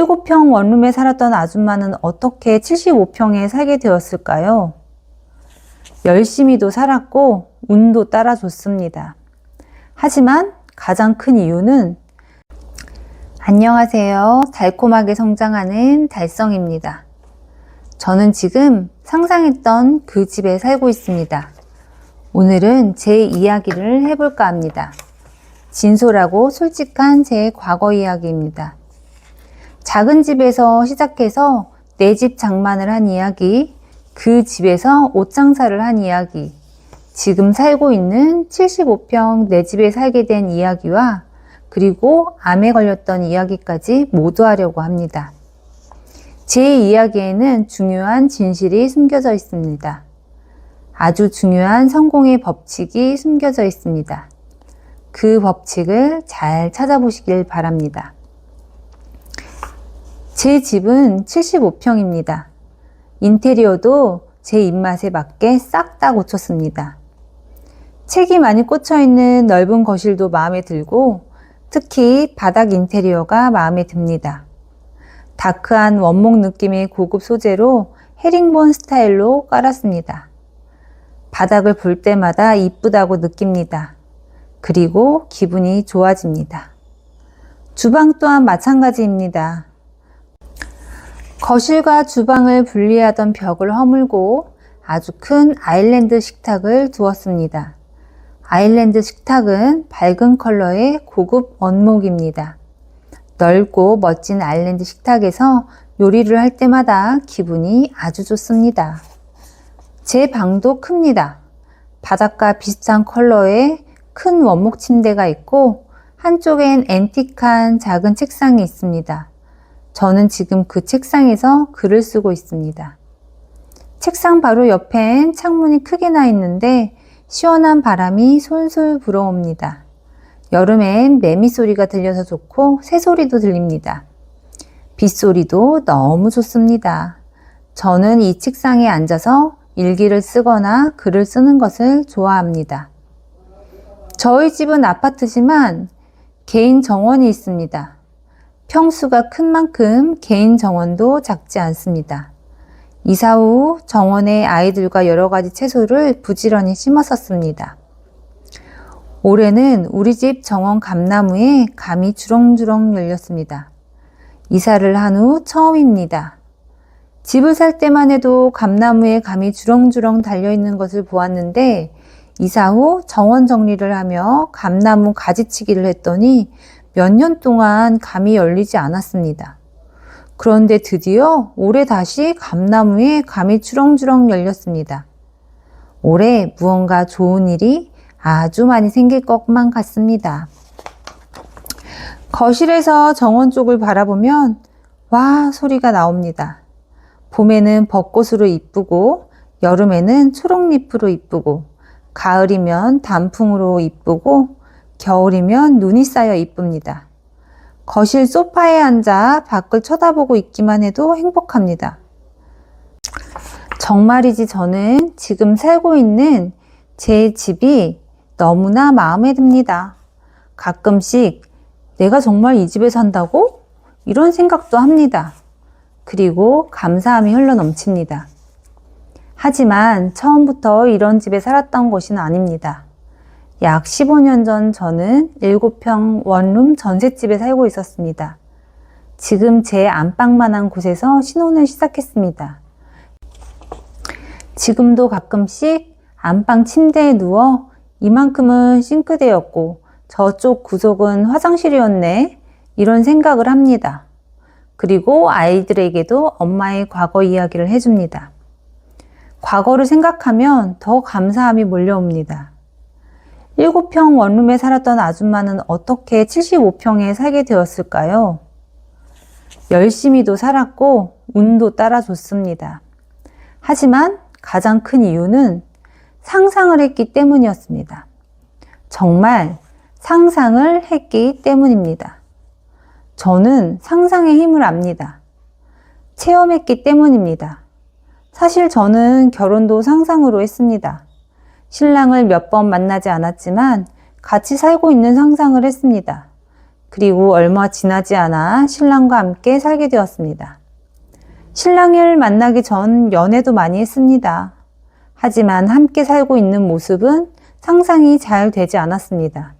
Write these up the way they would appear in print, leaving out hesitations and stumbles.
7평 원룸에 살았던 아줌마는 어떻게 75평에 살게 되었을까요? 열심히도 살았고 운도 따라줬습니다. 하지만 가장 큰 이유는 안녕하세요. 달콤하게 성장하는 달성입니다. 저는 지금 상상했던 그 집에 살고 있습니다. 오늘은 제 이야기를 해볼까 합니다. 진솔하고 솔직한 제 과거 이야기입니다. 작은 집에서 시작해서 내 집 장만을 한 이야기, 그 집에서 옷 장사를 한 이야기, 지금 살고 있는 75평 내 집에 살게 된 이야기와 그리고 암에 걸렸던 이야기까지 모두 하려고 합니다. 제 이야기에는 중요한 진실이 숨겨져 있습니다. 아주 중요한 성공의 법칙이 숨겨져 있습니다. 그 법칙을 잘 찾아보시길 바랍니다. 제 집은 75평입니다. 인테리어도 제 입맛에 맞게 싹 다 고쳤습니다. 책이 많이 꽂혀있는 넓은 거실도 마음에 들고 특히 바닥 인테리어가 마음에 듭니다. 다크한 원목 느낌의 고급 소재로 헤링본 스타일로 깔았습니다. 바닥을 볼 때마다 이쁘다고 느낍니다. 그리고 기분이 좋아집니다. 주방 또한 마찬가지입니다. 거실과 주방을 분리하던 벽을 허물고 아주 큰 아일랜드 식탁을 두었습니다. 아일랜드 식탁은 밝은 컬러의 고급 원목입니다. 넓고 멋진 아일랜드 식탁에서 요리를 할 때마다 기분이 아주 좋습니다. 제 방도 큽니다. 바닥과 비슷한 컬러의 큰 원목 침대가 있고 한쪽엔 앤틱한 작은 책상이 있습니다. 저는 지금 그 책상에서 글을 쓰고 있습니다. 책상 바로 옆엔 창문이 크게 나 있는데 시원한 바람이 솔솔 불어옵니다. 여름엔 매미 소리가 들려서 좋고 새소리도 들립니다. 빗소리도 너무 좋습니다. 저는 이 책상에 앉아서 일기를 쓰거나 글을 쓰는 것을 좋아합니다. 저희 집은 아파트지만 개인 정원이 있습니다. 평수가 큰 만큼 개인 정원도 작지 않습니다. 이사 후 정원에 아이들과 여러 가지 채소를 부지런히 심었었습니다. 올해는 우리 집 정원 감나무에 감이 주렁주렁 열렸습니다. 이사를 한 후 처음입니다. 집을 살 때만 해도 감나무에 감이 주렁주렁 달려있는 것을 보았는데 이사 후 정원 정리를 하며 감나무 가지치기를 했더니 몇 년 동안 감이 열리지 않았습니다. 그런데 드디어 올해 다시 감나무에 감이 주렁주렁 열렸습니다. 올해 무언가 좋은 일이 아주 많이 생길 것만 같습니다. 거실에서 정원 쪽을 바라보면 와 소리가 나옵니다. 봄에는 벚꽃으로 이쁘고 여름에는 초록잎으로 이쁘고 가을이면 단풍으로 이쁘고 겨울이면 눈이 쌓여 이쁩니다. 거실 소파에 앉아 밖을 쳐다보고 있기만 해도 행복합니다. 정말이지 저는 지금 살고 있는 제 집이 너무나 마음에 듭니다. 가끔씩 내가 정말 이 집에 산다고? 이런 생각도 합니다. 그리고 감사함이 흘러넘칩니다. 하지만 처음부터 이런 집에 살았던 것은 아닙니다. 약 15년 전 저는 7평 원룸 전셋집에 살고 있었습니다. 지금 제 안방만한 곳에서 신혼을 시작했습니다. 지금도 가끔씩 안방 침대에 누워 이만큼은 싱크대였고 저쪽 구석은 화장실이었네 이런 생각을 합니다. 그리고 아이들에게도 엄마의 과거 이야기를 해줍니다. 과거를 생각하면 더 감사함이 몰려옵니다. 7평 원룸에 살았던 아줌마는 어떻게 75평에 살게 되었을까요? 열심히도 살았고 운도 따라줬습니다. 하지만 가장 큰 이유는 상상을 했기 때문이었습니다. 정말 상상을 했기 때문입니다. 저는 상상의 힘을 압니다. 체험했기 때문입니다. 사실 저는 결혼도 상상으로 했습니다. 신랑을 몇 번 만나지 않았지만 같이 살고 있는 상상을 했습니다. 그리고 얼마 지나지 않아 신랑과 함께 살게 되었습니다. 신랑을 만나기 전 연애도 많이 했습니다. 하지만 함께 살고 있는 모습은 상상이 잘 되지 않았습니다.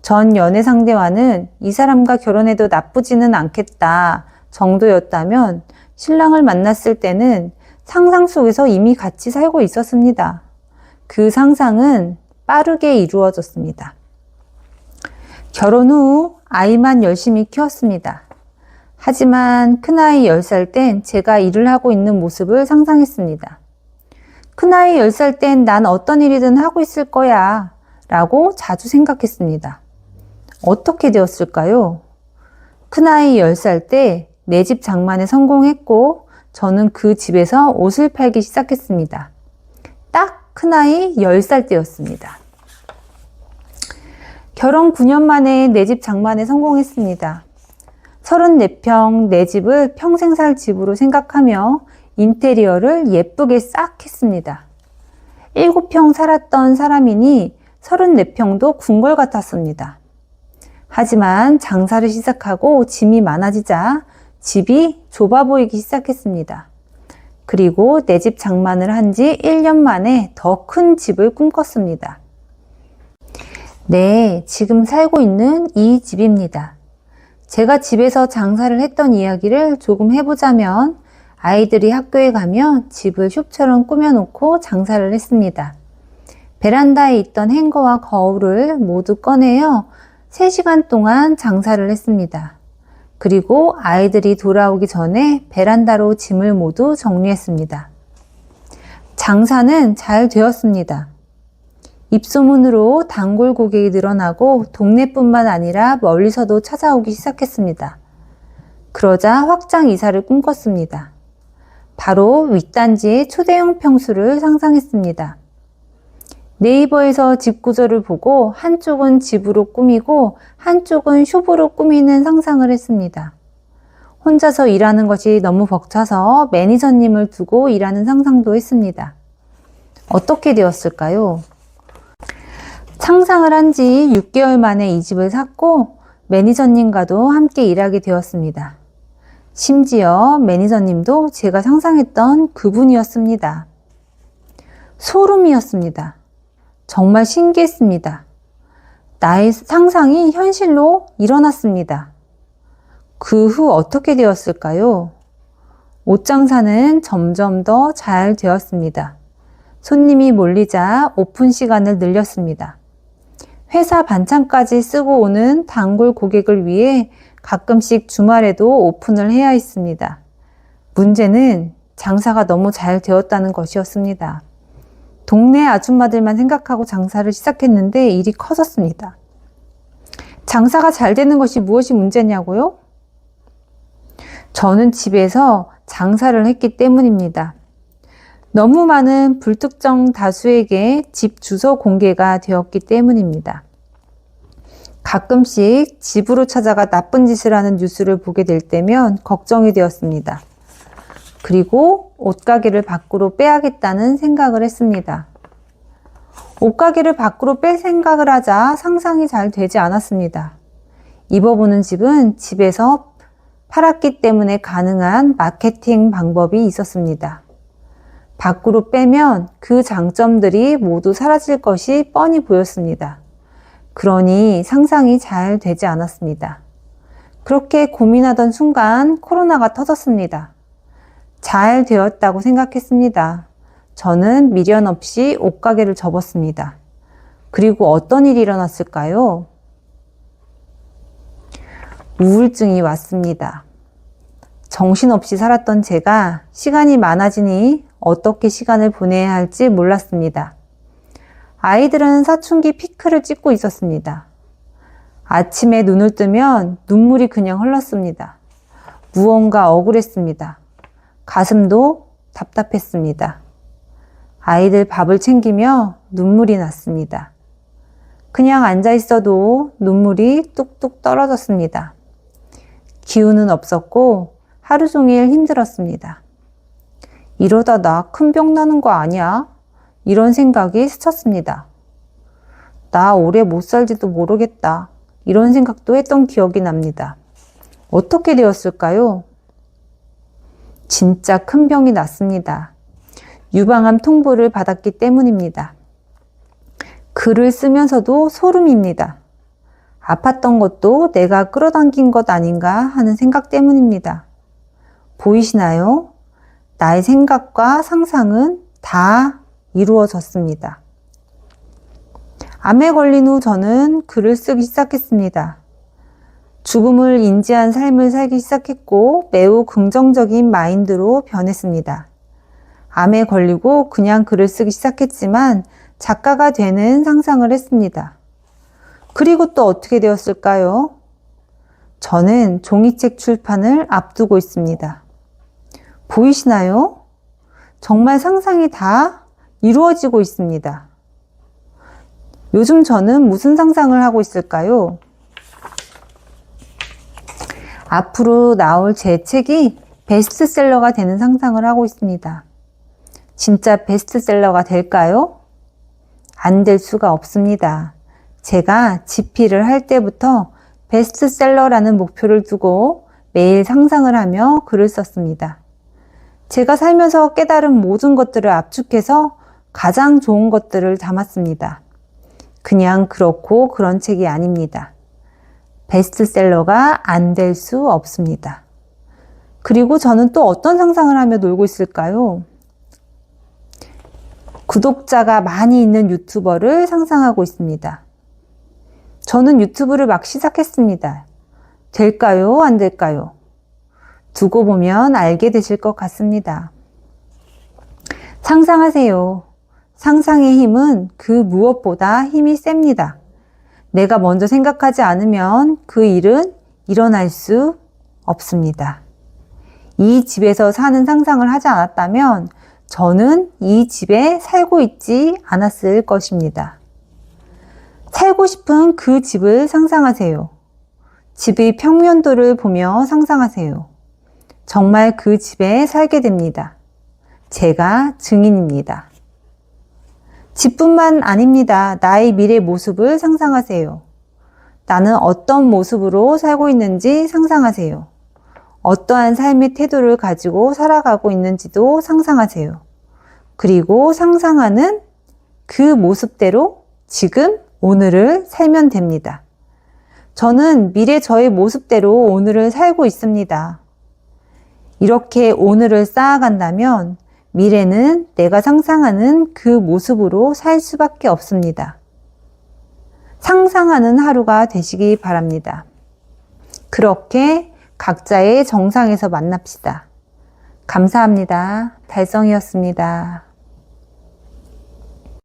전 연애 상대와는 이 사람과 결혼해도 나쁘지는 않겠다 정도였다면 신랑을 만났을 때는 상상 속에서 이미 같이 살고 있었습니다. 그 상상은 빠르게 이루어졌습니다. 결혼 후 아이만 열심히 키웠습니다. 하지만 큰아이 10살 땐 제가 일을 하고 있는 모습을 상상했습니다. 큰아이 10살 땐 난 어떤 일이든 하고 있을 거야 라고 자주 생각했습니다. 어떻게 되었을까요? 큰아이 10살 때 내 집 장만에 성공했고 저는 그 집에서 옷을 팔기 시작했습니다. 딱 큰아이 10살 때였습니다. 결혼 9년 만에 내 집 장만에 성공했습니다. 34평 내 집을 평생 살 집으로 생각하며 인테리어를 예쁘게 싹 했습니다. 7평 살았던 사람이니 34평도 궁궐 같았습니다. 하지만 장사를 시작하고 짐이 많아지자 집이 좁아 보이기 시작했습니다. 그리고 내 집 장만을 한 지 1년 만에 더 큰 집을 꿈꿨습니다. 네, 지금 살고 있는 이 집입니다. 제가 집에서 장사를 했던 이야기를 조금 해보자면 아이들이 학교에 가면 집을 숍처럼 꾸며놓고 장사를 했습니다. 베란다에 있던 행거와 거울을 모두 꺼내어 3시간 동안 장사를 했습니다. 그리고 아이들이 돌아오기 전에 베란다로 짐을 모두 정리했습니다. 장사는 잘 되었습니다. 입소문으로 단골 고객이 늘어나고 동네뿐만 아니라 멀리서도 찾아오기 시작했습니다. 그러자 확장 이사를 꿈꿨습니다. 바로 윗단지의 초대형 평수를 상상했습니다. 네이버에서 집 구조를 보고 한쪽은 집으로 꾸미고 한쪽은 숍으로 꾸미는 상상을 했습니다. 혼자서 일하는 것이 너무 벅차서 매니저님을 두고 일하는 상상도 했습니다. 어떻게 되었을까요? 상상을 한 지 6개월 만에 이 집을 샀고 매니저님과도 함께 일하게 되었습니다. 심지어 매니저님도 제가 상상했던 그분이었습니다. 소름이었습니다. 정말 신기했습니다. 나의 상상이 현실로 일어났습니다. 그 후 어떻게 되었을까요? 옷 장사는 점점 더 잘 되었습니다. 손님이 몰리자 오픈 시간을 늘렸습니다. 회사 반찬까지 쓰고 오는 단골 고객을 위해 가끔씩 주말에도 오픈을 해야 했습니다. 문제는 장사가 너무 잘 되었다는 것이었습니다. 동네 아줌마들만 생각하고 장사를 시작했는데 일이 커졌습니다. 장사가 잘 되는 것이 무엇이 문제냐고요? 저는 집에서 장사를 했기 때문입니다. 너무 많은 불특정 다수에게 집 주소 공개가 되었기 때문입니다. 가끔씩 집으로 찾아가 나쁜 짓을 하는 뉴스를 보게 될 때면 걱정이 되었습니다. 그리고 옷가게를 밖으로 빼야겠다는 생각을 했습니다. 옷가게를 밖으로 뺄 생각을 하자 상상이 잘 되지 않았습니다. 입어보는 집은 집에서 팔았기 때문에 가능한 마케팅 방법이 있었습니다. 밖으로 빼면 그 장점들이 모두 사라질 것이 뻔히 보였습니다. 그러니 상상이 잘 되지 않았습니다. 그렇게 고민하던 순간 코로나가 터졌습니다. 잘 되었다고 생각했습니다. 저는 미련 없이 옷가게를 접었습니다. 그리고 어떤 일이 일어났을까요? 우울증이 왔습니다. 정신없이 살았던 제가 시간이 많아지니 어떻게 시간을 보내야 할지 몰랐습니다. 아이들은 사춘기 피크를 찍고 있었습니다. 아침에 눈을 뜨면 눈물이 그냥 흘렀습니다. 무언가 억울했습니다. 가슴도 답답했습니다. 아이들 밥을 챙기며 눈물이 났습니다. 그냥 앉아 있어도 눈물이 뚝뚝 떨어졌습니다. 기운은 없었고 하루 종일 힘들었습니다. 이러다 나 큰 병 나는 거 아니야? 이런 생각이 스쳤습니다. 나 오래 못 살지도 모르겠다. 이런 생각도 했던 기억이 납니다. 어떻게 되었을까요? 진짜 큰 병이 났습니다. 유방암 통보를 받았기 때문입니다. 글을 쓰면서도 소름입니다. 아팠던 것도 내가 끌어당긴 것 아닌가 하는 생각 때문입니다. 보이시나요? 나의 생각과 상상은 다 이루어졌습니다. 암에 걸린 후 저는 글을 쓰기 시작했습니다. 죽음을 인지한 삶을 살기 시작했고 매우 긍정적인 마인드로 변했습니다. 암에 걸리고 그냥 글을 쓰기 시작했지만 작가가 되는 상상을 했습니다. 그리고 또 어떻게 되었을까요? 저는 종이책 출판을 앞두고 있습니다. 보이시나요? 정말 상상이 다 이루어지고 있습니다. 요즘 저는 무슨 상상을 하고 있을까요? 앞으로 나올 제 책이 베스트셀러가 되는 상상을 하고 있습니다. 진짜 베스트셀러가 될까요? 안 될 수가 없습니다. 제가 집필을 할 때부터 베스트셀러라는 목표를 두고 매일 상상을 하며 글을 썼습니다. 제가 살면서 깨달은 모든 것들을 압축해서 가장 좋은 것들을 담았습니다. 그냥 그렇고 그런 책이 아닙니다. 베스트셀러가 안 될 수 없습니다. 그리고 저는 또 어떤 상상을 하며 놀고 있을까요? 구독자가 많이 있는 유튜버를 상상하고 있습니다. 저는 유튜브를 막 시작했습니다. 될까요? 안 될까요? 두고 보면 알게 되실 것 같습니다. 상상하세요. 상상의 힘은 그 무엇보다 힘이 셉니다. 내가 먼저 생각하지 않으면 그 일은 일어날 수 없습니다. 이 집에서 사는 상상을 하지 않았다면 저는 이 집에 살고 있지 않았을 것입니다. 살고 싶은 그 집을 상상하세요. 집의 평면도를 보며 상상하세요. 정말 그 집에 살게 됩니다. 제가 증인입니다. 집뿐만 아닙니다. 나의 미래 모습을 상상하세요. 나는 어떤 모습으로 살고 있는지 상상하세요. 어떠한 삶의 태도를 가지고 살아가고 있는지도 상상하세요. 그리고 상상하는 그 모습대로 지금 오늘을 살면 됩니다. 저는 미래 저의 모습대로 오늘을 살고 있습니다. 이렇게 오늘을 쌓아간다면 미래는 내가 상상하는 그 모습으로 살 수밖에 없습니다. 상상하는 하루가 되시기 바랍니다. 그렇게 각자의 정상에서 만납시다. 감사합니다. 달성이었습니다.